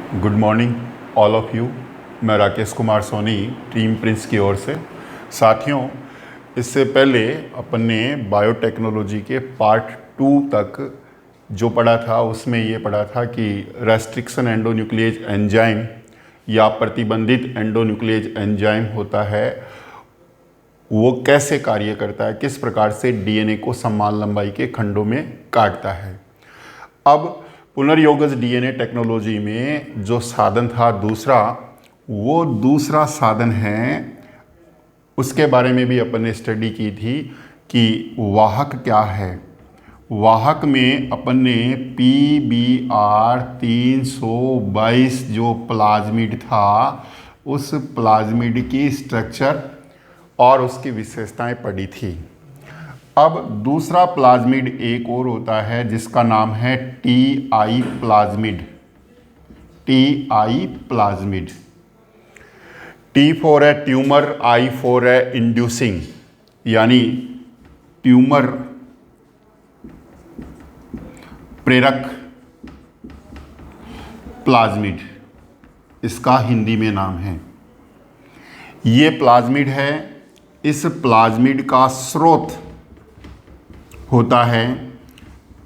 Good morning all of you. मैं Rakesh Kumar Soni team Prince की ओर से। साथियों, इससे पहले अपन ने बायोटेक्नोलॉजी के पार्ट 2 तक जो पढ़ा था उसमें ये पढ़ा था कि रेस्ट्रिक्शन एंडोन्यूक्लिएज एंजाइम या प्रतिबंधित एंडोन्यूक्लिएज एंजाइम होता है, वो कैसे कार्य करता है, किस प्रकार से डीएनए को समान लंबाई के खंडों में काटता है। अब पुनर्योगज डीएनए टेक्नोलॉजी में जो साधन था दूसरा, वो दूसरा साधन है, उसके बारे में भी अपन ने स्टडी की थी कि वाहक क्या है। वाहक में अपन ने PBr 322 जो प्लाज्मिड था, उस प्लाज्मिड की स्ट्रक्चर और उसकी विशेषताएं पढ़ी थी। अब दूसरा प्लाज्मिड एक और होता है जिसका नाम है TI plasmid. TI plasmid, T for है ट्यूमर, I फॉर है इंड्यूसिंग, यानी ट्यूमर प्रेरक प्लाज्मिड, इसका हिंदी में नाम है। ये प्लाज्मिड है, इस प्लाज्मिड का स्रोत होता है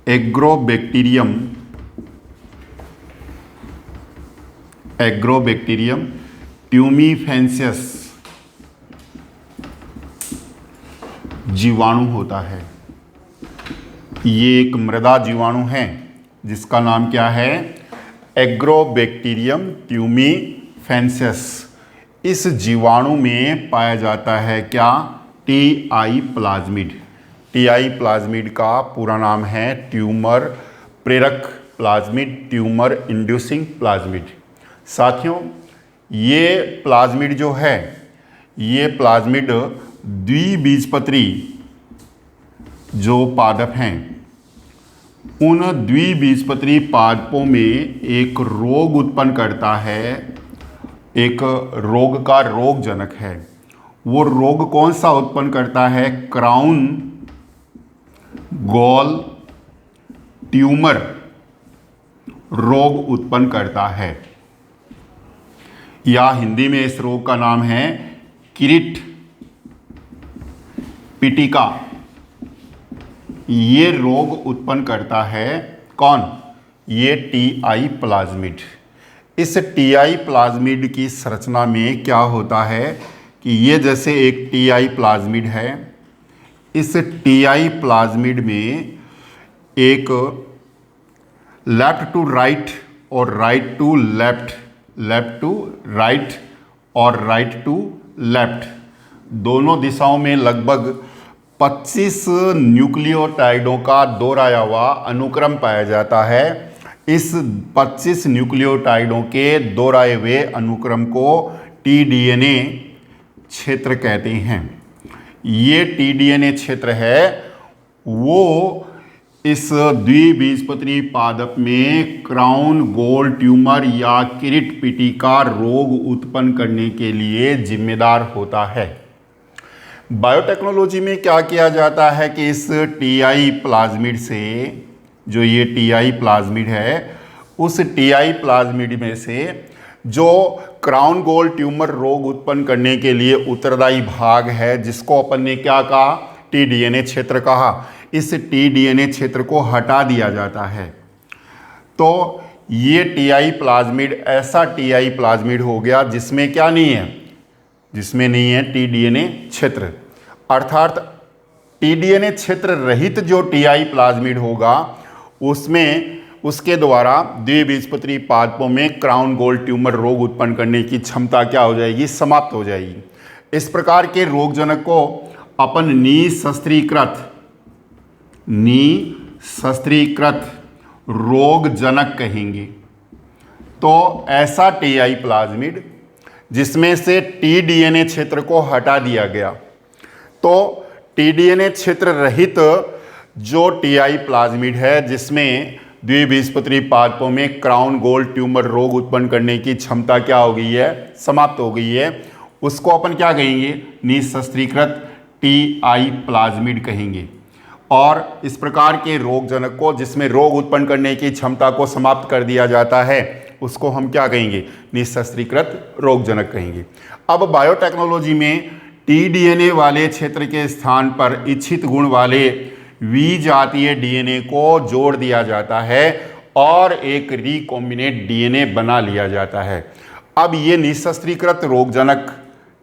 एग्रोबैक्टीरियम ट्यूमीफेंसियस जीवाणु होता है। ये एक मृदा जीवाणु है जिसका नाम क्या है, एग्रोबैक्टीरियम ट्यूमीफेंसियस। इस जीवाणु में पाया जाता है क्या, TI प्लाज्मिड। TI प्लाज्मिड का पूरा नाम है ट्यूमर प्रेरक प्लाज्मिड, ट्यूमर इंड्यूसिंग प्लाज्मिड। साथियों, ये प्लाज्मिड जो है, ये प्लाज्मिड द्विबीजपत्री जो पादप हैं, उन द्विबीजपत्री पादपों में एक रोग उत्पन्न करता है, एक रोग का रोगजनक है। वो रोग कौन सा उत्पन्न करता है, क्राउन गॉल ट्यूमर रोग उत्पन्न करता है, या हिंदी में इस रोग का नाम है किरीट पिटिका। ये रोग उत्पन्न करता है कौन, ये TI प्लाज्मिड। इस TI प्लाज्मिड की संरचना में क्या होता है कि ये जैसे एक TI प्लाज्मिड है, इस TI प्लाज्मिड में एक लेफ्ट टू राइट और right to left, left to right और राइट टू लेफ्ट, दोनों दिशाओं में लगभग 25 न्यूक्लियोटाइडों का दोहराया हुआ अनुक्रम पाया जाता है। इस 25 न्यूक्लियोटाइडों के दोहराए हुए अनुक्रम को TDNA क्षेत्र कहते हैं। ये TDNA क्षेत्र है, वो इस द्विबीजपत्री पादप में क्राउन गोल ट्यूमर या किरीट पिटिका रोग उत्पन्न करने के लिए जिम्मेदार होता है। बायोटेक्नोलॉजी में क्या किया जाता है कि इस TI प्लाज्मिड से, जो ये TI प्लाज्मिड है, उस TI प्लाज्मिड में से जो क्राउन गोल ट्यूमर रोग उत्पन्न करने के लिए उत्तरदायी भाग है, जिसको अपन ने क्या कहा, TDNA क्षेत्र कहा, इस TDNA क्षेत्र को हटा दिया जाता है। तो ये TI प्लाज्मिड ऐसा TI प्लाज्मिड हो गया जिसमें क्या नहीं है, जिसमें नहीं है TDNA क्षेत्र। अर्थात TDNA क्षेत्र रहित जो TI प्लाज्मिड होगा, उसमें उसके द्वारा द्विबीजपत्री पादपों में क्राउन गोल ट्यूमर रोग उत्पन्न करने की क्षमता क्या हो जाएगी, समाप्त हो जाएगी। इस प्रकार के रोगजनक को अपन निशस्त्रीकृत रोगजनक कहेंगे। तो ऐसा TI प्लाज्मिड जिसमें से TDNA क्षेत्र को हटा दिया गया, तो TDNA क्षेत्र रहित जो TI प्लाज्मिड है, जिसमें द्विबीजपत्री पादपों में क्राउन गोल ट्यूमर रोग उत्पन्न करने की क्षमता क्या हो गई है, समाप्त हो गई है, उसको अपन क्या कहेंगे, निशस्त्रीकृत TI प्लाज्मिड कहेंगे। और इस प्रकार के रोगजनक को, जिसमें रोग उत्पन्न करने की क्षमता को समाप्त कर दिया जाता है, उसको हम क्या कहेंगे, निःशस्त्रीकृत रोगजनक कहेंगे। अब बायोटेक्नोलॉजी में टीडीएनए वाले क्षेत्र के स्थान पर इच्छित गुण वाले वी जातीय डीएनए को जोड़ दिया जाता है और एक रिकॉम्बिनेट डीएनए बना लिया जाता है। अब ये निःशस्त्रीकृत रोगजनक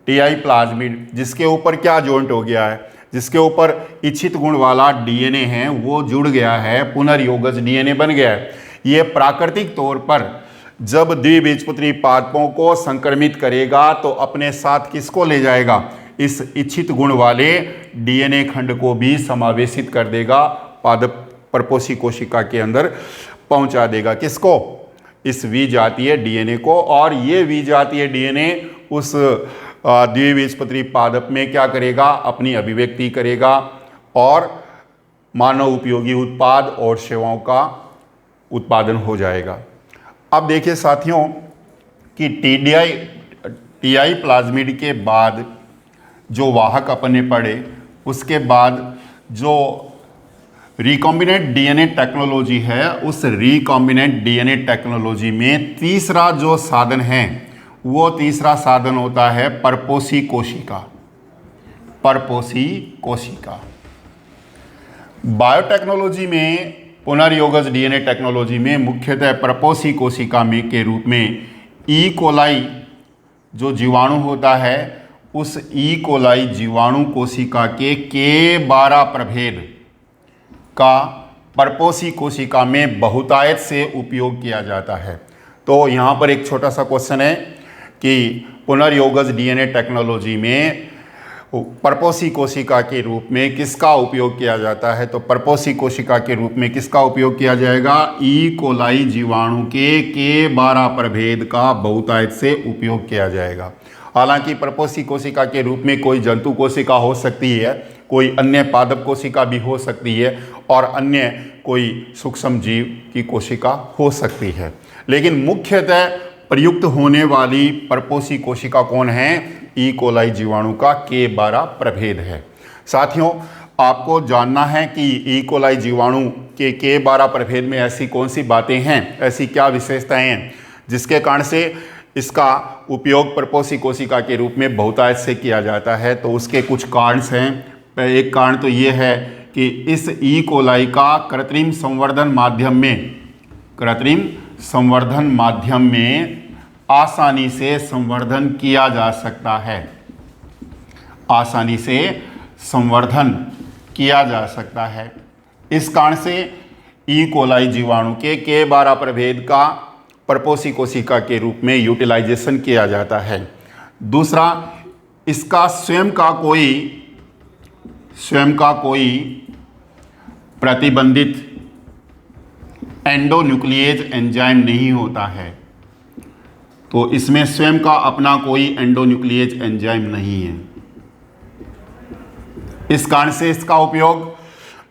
टीआई प्लाज्मिड जिसके ऊपर क्या जॉइंट हो गया है, जिसके ऊपर इच्छित गुण वाला डीएनए है वो जुड़ गया है, पुनर्योगज डीएनए बन गया है। ये प्राकृतिक तौर पर जब द्विबीजपत्री पादपों को संक्रमित करेगा तो अपने साथ किसको ले जाएगा, इस इच्छित गुण वाले डीएनए खंड को भी समावेशित कर देगा, पादप परपोषी कोशिका के अंदर पहुंचा देगा। किसको, इस वी जातीय डीएनए को। और ये वी जातीय डीएनए उस द्विबीजपत्री पादप में क्या करेगा, अपनी अभिव्यक्ति करेगा और मानव उपयोगी उत्पाद और सेवाओं का उत्पादन हो जाएगा। अब देखिए साथियों कि टीआई प्लाज्मिड के बाद जो वाहक अपन ने पढ़े, उसके बाद जो रिकॉम्बिनेंट डीएनए टेक्नोलॉजी है, उस रिकॉम्बिनेंट डीएनए टेक्नोलॉजी में तीसरा जो साधन है वो तीसरा साधन होता है परपोषी कोशिका। परपोषी कोशिका बायोटेक्नोलॉजी में, पुनर्योगज डीएनए टेक्नोलॉजी में मुख्यतः परपोषी कोशिका में के रूप में ई कोलाई जो जीवाणु होता है, उस ई कोलाई जीवाणु कोशिका के K12 प्रभेद का परपोषी कोशिका में बहुतायत से उपयोग किया जाता है। तो यहाँ पर एक छोटा सा क्वेश्चन है कि पुनर्योगज डीएनए टेक्नोलॉजी में परपोषी कोशिका के रूप में किसका उपयोग किया जाता है, तो परपोषी कोशिका के रूप में किसका उपयोग किया जाएगा, ई कोलाई जीवाणु के K12 प्रभेद का बहुतायत से उपयोग किया जाएगा। हालांकि परपोषी कोशिका के रूप में कोई जंतु कोशिका हो सकती है, कोई अन्य पादप कोशिका भी हो सकती है और अन्य कोई सूक्ष्म जीव की कोशिका हो सकती है, लेकिन मुख्यतः प्रयुक्त होने वाली परपोषी कोशिका कौन है, ई कोलाई जीवाणु का K12 प्रभेद है। साथियों आपको जानना है कि ई कोलाई जीवाणु के K12 प्रभेद में ऐसी कौन सी बातें हैं, ऐसी क्या विशेषताएं हैं जिसके कारण से इसका उपयोग परपोषी कोशिका के रूप में बहुतायत से किया जाता है। तो उसके कुछ कारण हैं। एक कारण तो ये है कि इस ई कोलाई का कृत्रिम संवर्धन माध्यम में आसानी से संवर्धन किया जा सकता है, आसानी से संवर्धन किया जा सकता है। इस कारण से ई कोलाई जीवाणु के K12 प्रभेद का परपोषी कोशिका के रूप में यूटिलाइजेशन किया जाता है। दूसरा, इसका स्वयं का कोई प्रतिबंधित एंडोन्यूक्लिएज एंजाइम नहीं होता है। तो इसमें स्वयं का अपना कोई एंडोन्यूक्लिएज एंजाइम नहीं है। इस कारण से इसका उपयोग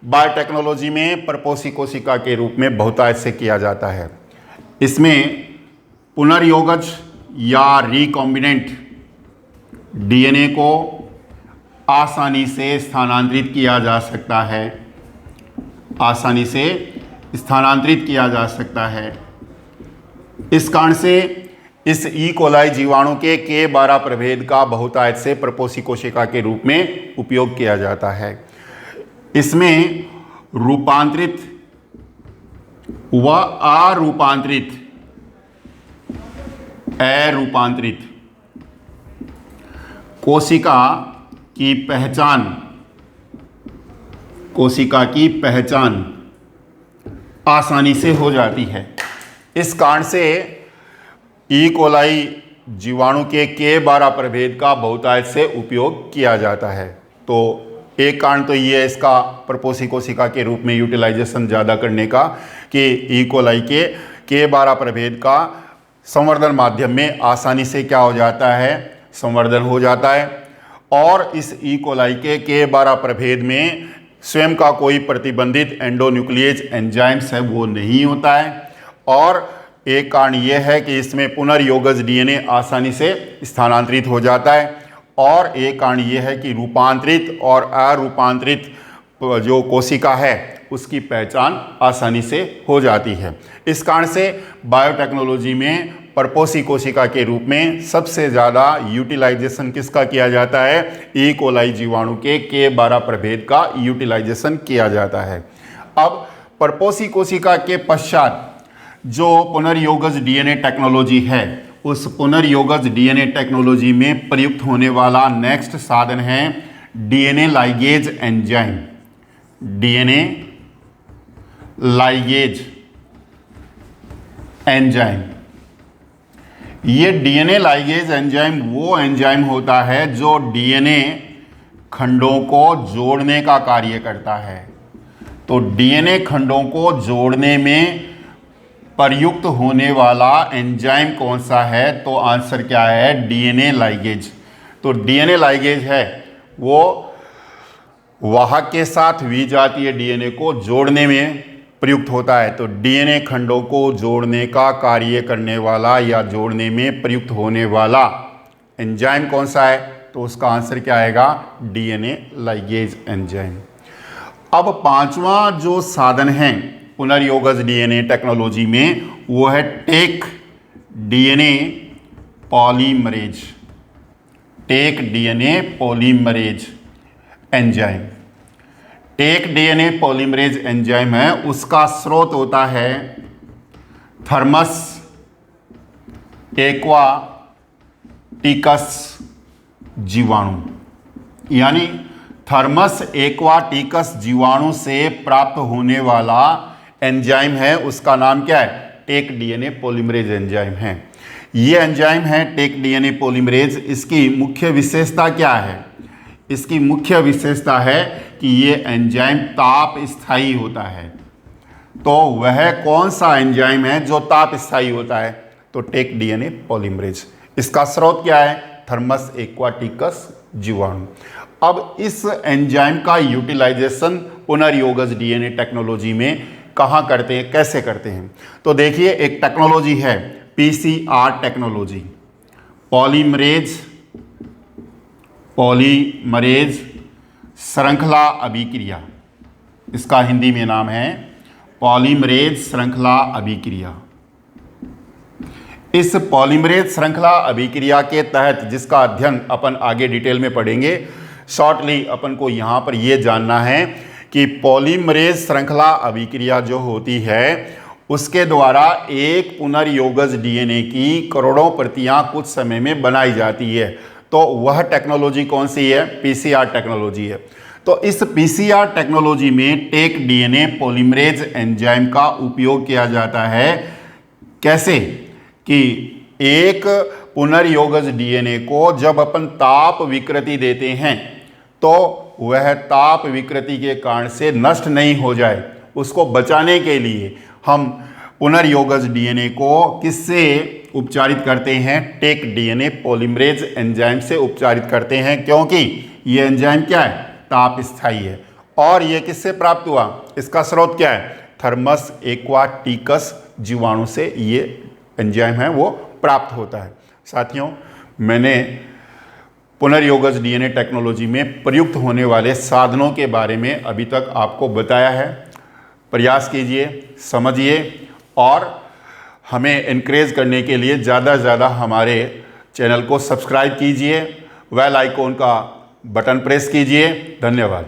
बायोटेक्नोलॉजी में परपोषी कोशिका के रूप में बहुतायत से किया जाता है। इसमें पुनर्योगज या रिकॉम्बिनेंट डीएनए को आसानी से स्थानांतरित किया जा सकता है, आसानी से स्थानांतरित किया जा सकता है। इस कारण से इस ई कोलाई जीवाणु के K12 प्रभेद का बहुतायत से परपोषी कोशिका के रूप में उपयोग किया जाता है। इसमें रूपांतरित व अरूपांतरित कोशिका की पहचान आसानी से हो जाती है। इस कारण से ई कोलाई जीवाणु के K12 प्रभेद का बहुतायत से उपयोग किया जाता है। तो एक कारण तो ये है इसका परपोषी कोशिका के रूप में यूटिलाइजेशन ज़्यादा करने का कि ई कोलाई के K12 प्रभेद का संवर्धन माध्यम में आसानी से क्या हो जाता है, संवर्धन हो जाता है। और इस ई कोलाई के K12 प्रभेद में स्वयं का कोई प्रतिबंधित एंडोन्यूक्लिएज एंजाइम्स है वो नहीं होता है। और एक कारण यह है कि इसमें पुनर्योगज डीएनए आसानी से स्थानांतरित हो जाता है। और एक कारण यह है कि रूपांतरित और अरूपांतरित जो कोशिका है उसकी पहचान आसानी से हो जाती है। इस कारण से बायोटेक्नोलॉजी में परपोषी कोशिका के रूप में सबसे ज़्यादा यूटिलाइजेशन किसका किया जाता है? ई कोलाई जीवाणु के K12 प्रभेद का यूटिलाइजेशन किया जाता है। अब परपोषी कोशिका के पश्चात जो पुनर्योगज डीएनए टेक्नोलॉजी है, उस पुनर्योगज डीएनए टेक्नोलॉजी में प्रयुक्त होने वाला नेक्स्ट साधन है DNA ligase enzyme. DNA ligase enzyme. ये डीएनए लाइगेज एंजाइम वो एंजाइम होता है जो डीएनए खंडों को जोड़ने का कार्य करता है। तो डीएनए खंडों को जोड़ने में प्रयुक्त होने वाला एंजाइम कौन सा है? तो आंसर क्या है? DNA ligase. तो डीएनए लाइगेज है वो वाहक के साथ विजातीय डीएनए को जोड़ने में प्रयुक्त होता है। तो डीएनए खंडों को जोड़ने का कार्य करने वाला या जोड़ने में प्रयुक्त होने वाला एंजाइम कौन सा है? तो उसका आंसर क्या आएगा? DNA ligase enzyme. अब पांचवा जो साधन है पुनर्योगज डीएनए टेक्नोलॉजी में वो है Taq DNA polymerase. Taq DNA polymerase enzyme. Taq DNA polymerase enzyme है, उसका स्रोत होता है थर्मस एक्वाटिकस जीवाणु। यानी थर्मस एक्वाटिकस जीवाणु से प्राप्त होने वाला एंजाइम है, उसका नाम क्या है? टेक डीएनए पॉलीमरेज एंजाइम है। ये एंजाइम है टेक डीएनए पॉलीमरेज। इसकी मुख्य विशेषता क्या है? इसकी मुख्य विशेषता है कि ये एंजाइम ताप स्थायी होता है। तो वह कौन सा एंजाइम है जो ताप स्थायी होता है? तो टेक डीएनए पॉलीमरेज। इसका स्रोत क्या है? थर्मस एक्वाटिकस जीवाणु। अब इस एंजाइम का यूटिलाइजेशन पुनर्योगज डीएनए टेक्नोलॉजी में कहाँ करते हैं, कैसे करते हैं? तो देखिए, एक टेक्नोलॉजी है पीसीआर टेक्नोलॉजी, पॉलीमरेज श्रृंखला अभिक्रिया। इसका हिंदी में नाम है पॉलीमरेज श्रृंखला अभिक्रिया। इस पॉलीमरेज श्रृंखला अभिक्रिया के तहत, जिसका अध्ययन अपन आगे डिटेल में पढ़ेंगे, शॉर्टली अपन को यहाँ पर यह जानना है कि पॉलीमरेज श्रृंखला अभिक्रिया जो होती है उसके द्वारा एक पुनर्योगज डीएनए की करोड़ों प्रतियां कुछ समय में बनाई जाती है। तो वह टेक्नोलॉजी कौन सी है? पीसीआर टेक्नोलॉजी है। तो इस पीसीआर टेक्नोलॉजी में टेक डीएनए पॉलीमरेज एंजाइम का उपयोग किया जाता है। कैसे? कि एक पुनर्योगज डीएनए को जब अपन ताप विकृति देते हैं तो वह ताप विकृति के कारण से नष्ट नहीं हो जाए, उसको बचाने के लिए हम पुनर्योगज डीएनए को किससे उपचारित करते हैं? टेक डीएनए पॉलीमरेज एंजाइम से उपचारित करते हैं, क्योंकि ये एंजाइम क्या है? ताप स्थायी है। और ये किससे प्राप्त हुआ? इसका स्रोत क्या है? थर्मस एक्वाटिकस जीवाणु से ये एंजाइम है वो प्राप्त होता है। साथियों, मैंने पुनर्योगज डीएनए टेक्नोलॉजी में प्रयुक्त होने वाले साधनों के बारे में अभी तक आपको बताया है। प्रयास कीजिए, समझिए और हमें एनकरेज करने के लिए ज़्यादा से ज़्यादा हमारे चैनल को सब्सक्राइब कीजिए, बेल आइकॉन का बटन प्रेस कीजिए। धन्यवाद।